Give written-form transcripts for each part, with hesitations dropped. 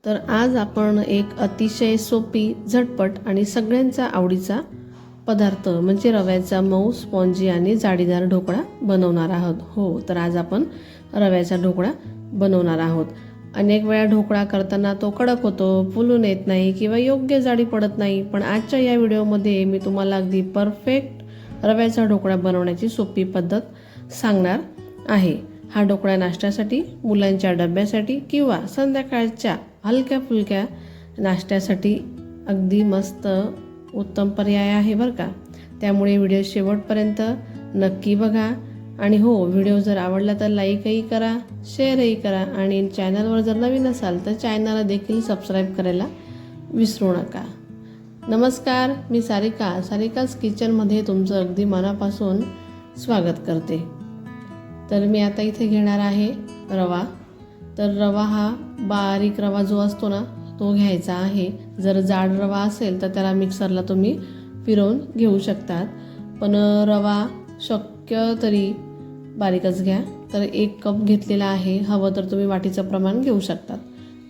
तर आज आपण एक अतिशय सोपी, झटपट आणि सगळ्यांचा आवडीचा पदार्थ म्हणजे रव्याचा मऊ, स्पॉन्जी आणि जाळीदार ढोकळा बनवणार आहोत. हो, तर आज आपण रव्याचा ढोकळा बनवणार आहोत. अनेक वेळा ढोकळा करताना तो कडक होतो, फुलून येत नाही किंवा योग्य जाडी पडत नाही. पण आजच्या या व्हिडिओमध्ये मी तुम्हाला अगदी परफेक्ट रव्याचा ढोकळा बनवण्याची सोपी पद्धत सांगणार आहे. हा ढोकळा नाश्त्यासाठी, मुलांच्या डब्यासाठी किंवा संध्याकाळच्या हलक्या फुलक्या नाश्त्यासाठी अगदी मस्त उत्तम पर्याय आहे बरं का. त्यामुळे व्हिडिओ शेवटपर्यंत नक्की बघा. आणि हो, व्हिडिओ जर आवडला तर लाईकही करा, शेअरही करा आणि चॅनलवर जर नवीन असाल तर चॅनलला देखील सबस्क्राईब करायला विसरू नका. नमस्कार, मी सारिकाच किचनमध्ये तुमचं अगदी मनापासून स्वागत करते. तर मी आता इथे घेणार आहे रवा. तर रवा हा बारीक रवा जो असतो ना तो घ्यायचा आहे. जर जाड रवा असेल तर त्याला मिक्सरला तुम्ही फिरवून घेऊ शकतात, पण रवा शक्य तरी बारीकच घ्या. तर 1 कप घेतलेला आहे. हवं तर तुम्ही वाटीचं प्रमाण घेऊ शकतात.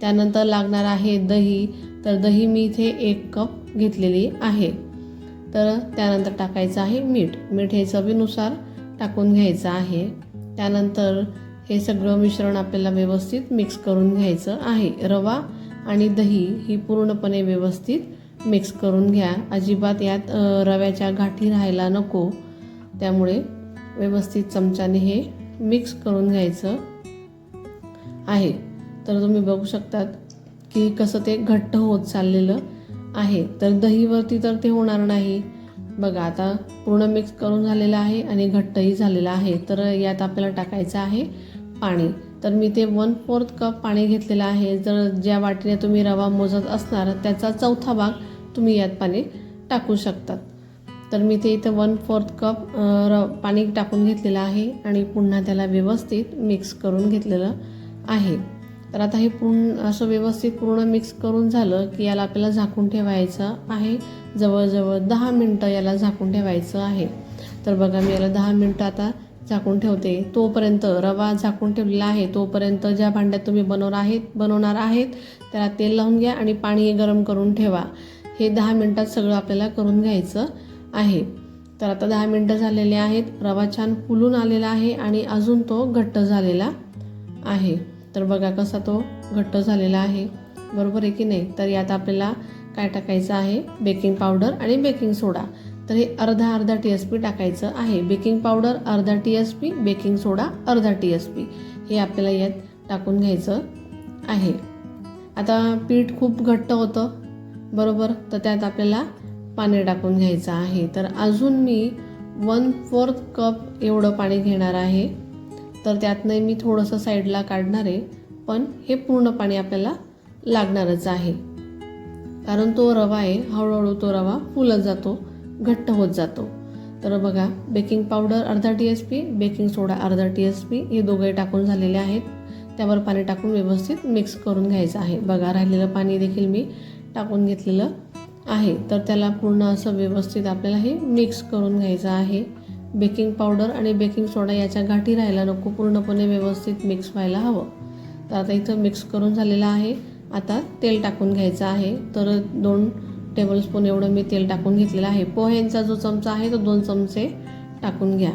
त्यानंतर लागणार आहे दही. तर दही मी इथे 1 कप घेतलेली आहे. तर त्यानंतर टाकायचं आहे मीठ हे चवीनुसार टाकून घ्यायचं आहे. त्यानंतर हे सगळं मिश्रण आपल्याला व्यवस्थित मिक्स करून घ्यायचं आहे. रवा आणि दही ही पूर्णपणे व्यवस्थित मिक्स करून घ्या. अजिबात यात रव्याच्या गाठी राहायला नको. त्यामुळे व्यवस्थित चमच्याने हे मिक्स करून घ्यायचं आहे. तर तुम्ही बघू शकतात की कसं ते घट्ट होत चाललेलं आहे. तर दहीवरती तर ते होणार नाही. बघा, आता पूर्ण मिक्स करून झालेलं आहे आणि घट्टही झालेलं आहे. तर यात आपल्याला टाकायचं आहे पाणी. तर मी ते 1/4 कप पाणी घेतलेलं आहे. जर ज्या वाटीने तुम्ही रवा मोजत असणार त्याचा 1/4 भाग तुम्ही यात पाणी टाकू शकतात. तर मी ते इथं 1/4 कप पाणी टाकून घेतलेलं आहे आणि पुन्हा त्याला व्यवस्थित मिक्स करून घेतलेलं आहे. तर आता हे असं व्यवस्थित पूर्ण मिक्स करून झालं की याला आपल्याला झाकून ठेवायचं आहे. जवळजवळ 10 मिनटं याला झाकून ठेवायचं आहे. तर बघा, मी याला 10 मिनटं आता झाकून ठेवते. तोपर्यंत रवा झाकून ठेवलेला आहे. तोपर्यंत ज्या भांड्यात तुम्ही बनवणार आहेत त्याला तेल लावून घ्या आणि पाणी गरम करून ठेवा. हे 10 मिनटात सगळं आपल्याला करून घ्यायचं आहे. तर आता 10 मिनटं झालेले आहेत. रवा छान फुलून आलेला आहे आणि अजून तो घट्ट झालेला आहे. तर बघा कसा तो घट्ट झालेला आहे, बरोबर आहे की नाही. तर यात आपल्याला काय टाकायचं आहे, बेकिंग पावडर आणि बेकिंग सोडा. तर हे अर्धा TSP टाकायचं आहे. बेकिंग पावडर अर्धा TSP, बेकिंग सोडा अर्धा TSP हे आपल्याला यात टाकून घ्यायचं आहे. आता पीठ खूप घट्ट होतं, बरोबर. तर त्यात आपल्याला पाणी टाकून घ्यायचं आहे. तर अजून मी 1/4 कप एवढं पाणी घेणार आहे. तर त्यातनं मी थोडंसं साईडला काढणार आहे, पण हे पूर्ण पाणी आपल्याला लागणारच आहे. कारण तो रवा आहे, हळूहळू तो रवा फुलत जातो, घट्ट होत जातो. तर बघा, बेकिंग पावडर अर्धा TSP, बेकिंग सोडा अर्धा TSP हे दोघे टाकून झालेले आहेत. त्यावर पाणी टाकून व्यवस्थित मिक्स करून घ्यायचं आहे. बघा, राहिलेलं पाणी देखील मी टाकून घेतलेलं आहे. तर त्याला पूर्ण असं व्यवस्थित आपल्याला हे मिक्स करून घ्यायचं आहे. बेकिंग पावडर आणि बेकिंग सोडा याच्या गाठी राहायला नको, पूर्णपणे व्यवस्थित मिक्स व्हायला हवं. तर आता इथं मिक्स करून झालेलं आहे. आता तेल टाकून घ्यायचं आहे. तर 2 टेबलस्पून एवढं मी तेल टाकून घेतलेलं आहे. पोह्यांचा जो चमचा आहे तो 2 चमचे टाकून घ्या.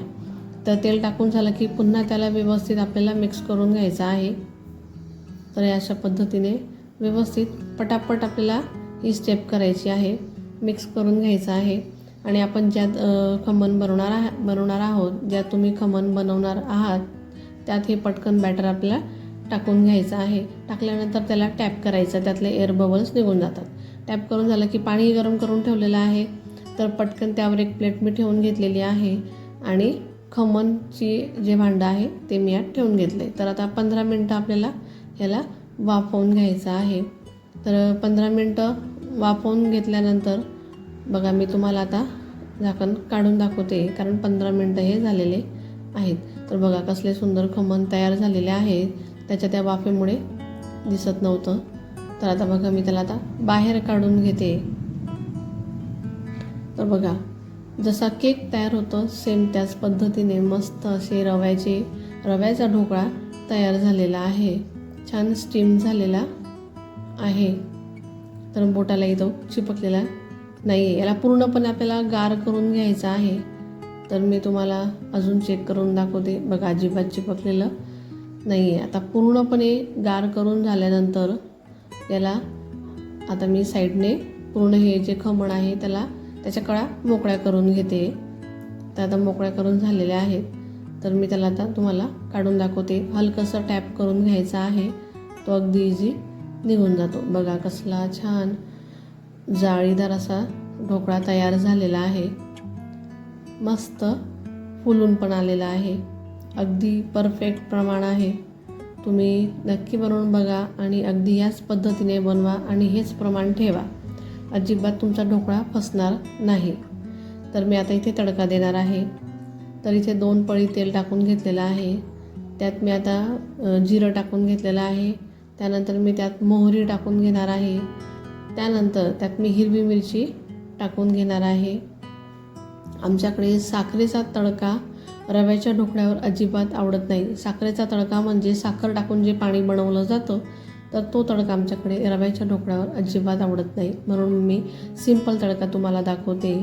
तर तेल टाकून झालं की पुन्हा त्याला व्यवस्थित आपल्याला मिक्स करून घ्यायचं आहे. तर अशा पद्धतीने व्यवस्थित पटापट आपल्याला ही स्टेप करायची आहे. मिक्स करून घ्यायचं आहे. आणि आपण ज्यात खमण बनवणार आहोत, ज्यात तुम्ही खमण बनवणार आहात त्यात हे पटकन बॅटर आपल्याला टाकून घ्यायचं आहे. टाकल्यानंतर त्याला टॅप करायचं, त्यातले एअर बबल्स निघून जातात. टॅप करून झालं की पाणी गरम करून ठेवलेलं आहे. तर पटकन त्यावर एक प्लेट मी ठेवून घेतलेली आहे आणि खमणची जे भांडं आहे ते मी यात ठेवून घेतले. तर आता 15 मिनटं आपल्याला याला वाफवून घ्यायचं आहे. तर 15 मिनटं वाफवून घेतल्यानंतर बघा, मी तुम्हाला आता झाकण काढून दाखवते, कारण 15 मिनटं हे झालेले आहेत. तर बघा, कसले सुंदर खमण तयार झालेले आहेत. त्याच्या त्या वाफेमुळे दिसत नव्हतं. तर आता बघा, मी त्याला आता बाहेर काढून घेते. तर बघा, जसा केक तयार होतो सेम त्याच पद्धतीने मस्त असे रव्याचा ढोकळा तयार झालेला आहे. छान स्टीम झालेला आहे, तर बोटालाही तो चिपकलेला नाही आहे. याला पूर्णपणे आपल्याला गार करून घ्यायचं आहे. तर मी तुम्हाला अजून चेक करून दाखवते. बघा, अजिबात चिपकलेलं नाही आहे. आता पूर्णपणे गार करून झाल्यानंतर याला आता मी साईडने पूर्ण हे जे खमण आहे त्याच्या कळा मोकळ्या करून घेते. तर आता मोकळ्या करून झालेल्या आहेत. तर मी त्याला आता तुम्हाला काढून दाखवते. हलकंसं टॅप करून घ्यायचा आहे, तो अगदी इझी निघून जातो. बघा, कसला छान जाळीदार असा ढोकळा तयार झालेला आहे. मस्त फुलून पण आलेला आहे. अगदी परफेक्ट प्रमाण आहे. तुम्ही नक्की बनवून बघा आणि अगदी याच पद्धतीने बनवा आणि हेच प्रमाण ठेवा. अजिबात तुमचा ढोकळा फसणार नाही. तर मी आता इथे तडका देणार आहे. तर इथे 2 पळी तेल टाकून घेतलेलं आहे. त्यात मी आता जिरं टाकून घेतलेलं आहे. त्यानंतर मी त्यात मोहरी टाकून घेणार आहे. त्यानंतर त्यात मी हिरवी मिरची टाकून घेणार आहे. आमच्याकडे साखरेचा तडका रव्याच्या ढोकळ्यावर अजिबात आवडत नाही. साखरेचा तडका म्हणजे साखर टाकून जे पाणी बनवलं जातं, तर तो तडका आमच्याकडे रव्याच्या ढोकळ्यावर अजिबात आवडत नाही. म्हणून मी सिंपल तडका तुम्हाला दाखवते.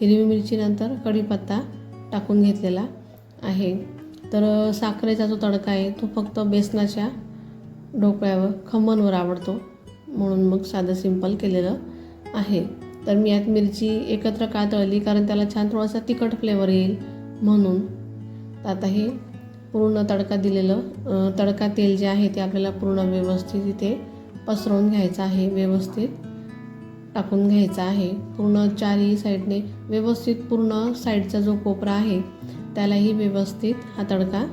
हिरवी मिरचीनंतर कढीपत्ता टाकून घेतलेला आहे. तर साखरेचा जो तडका आहे तो फक्त बेसनाच्या ढोकळ्यावर, खमणवर आवडतो, म्हणून मग साधं सिंपल केलेलं आहे. तर मी यात मिरची एकत्र का तळली, कारण त्याला छान थोडासा तिखट फ्लेवर येईल म्हणून. तर आता हे पूर्ण तडका दिलेलं तडका तेल जे आहे ते आपल्याला पूर्ण व्यवस्थित इथे पसरवून घ्यायचं आहे. व्यवस्थित टाकून घ्यायचा आहे. पूर्ण चारही साईडने व्यवस्थित, पूर्ण साईडचा जो कोपरा आहे त्यालाही व्यवस्थित हा तडका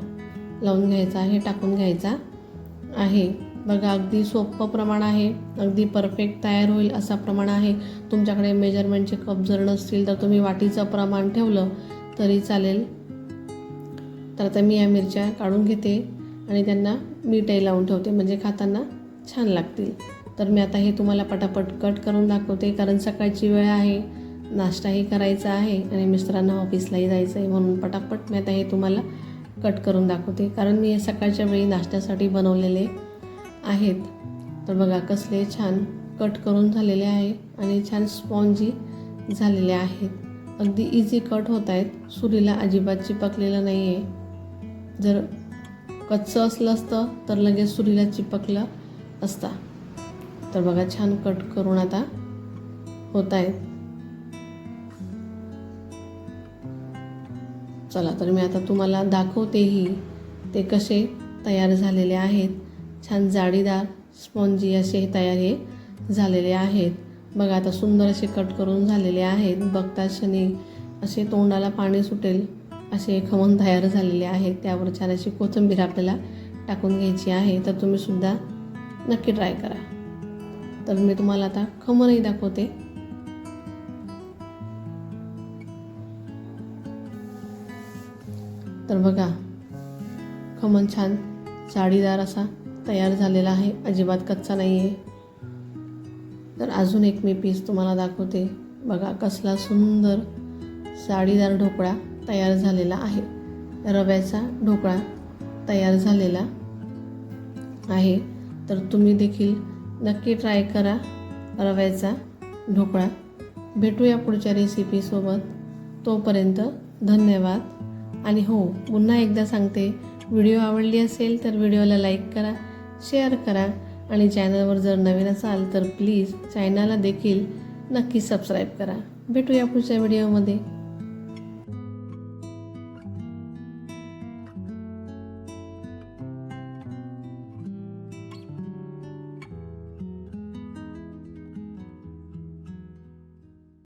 लावून घ्यायचा आहे, टाकून घ्यायचा आहे. बघा, अगदी सोपं प्रमाण आहे. अगदी परफेक्ट तयार होईल असा प्रमाण आहे. तुमच्याकडे मेजरमेंटचे कप जर नसतील तर तुम्ही वाटीचं प्रमाण ठेवलं तरी चालेल. तर आता मी या मिरच्या काढून घेते आणि त्यांना मीठही लावून ठेवते, म्हणजे खाताना छान लागतील. तर मी आता हे तुम्हाला पटापट कट करून दाखवते, कारण सकाळची वेळ आहे, नाश्ताही करायचा आहे आणि मिस्टरांना ऑफिसलाही जायचं आहे, म्हणून पटापट मी आता हे तुम्हाला कट करून दाखवते, कारण मी हे सकाळच्या वेळी नाश्त्यासाठी बनवलेले आहेत. तर बघा, कसले छान कट करून झालेले आहे आणि छान स्पॉन्जी झालेले आहेत. अगदी इझी कट होत आहेत. सुरीला अजिबात चिपकलेलं नाही आहे. जर कच्चं असलं असतं तर लगेच सुरीला चिपकलं असता. तर बघा, छान कट करून आता होत आहेत. चला, तर मी आता तुम्हाला दाखवतेही ते कसे तयार झालेले आहेत. छान जाडीदार स्पॉन्जी असे तयार हे झालेले आहेत. बघा, आता सुंदर असे कट करून झालेले आहेत. बघताच क्षणी असे तोंडाला पाणी सुटेल असे खमण तयार झालेले आहेत. त्यावर छान अशी कोथिंबीर आपल्याला टाकून घ्यायची आहे. तर तुम्ही सुद्धा नक्की ट्राय करा. तर मी तुम्हाला आता खमणही दाखवते. तर बघा, खमण छान जाडीदार असा तयार झालेला आहे, अजिबात कच्चा नाही आहे. तर अजून एक मी पीस तुम्हाला दाखवते. बघा, कसला सुंदर जाडीदार ढोकळा तयार झालेला आहे. रव्याचा ढोकळा तयार झालेला आहे. तर तुम्ही देखील नक्की ट्राय करा रव्याचा ढोकळा. भेटूया पुढच्या रेसिपीसोबत. तोपर्यंत धन्यवाद. आणि हो, पुन्हा एकदा सांगते, व्हिडिओ आवडली असेल तर व्हिडिओला लाईक करा, शेअर करा आणि चॅनलवर जर नवीन असाल तर प्लीज चॅनलला देखील नक्की सबस्क्राईब करा. भेटूया पुढच्या व्हिडिओमध्ये.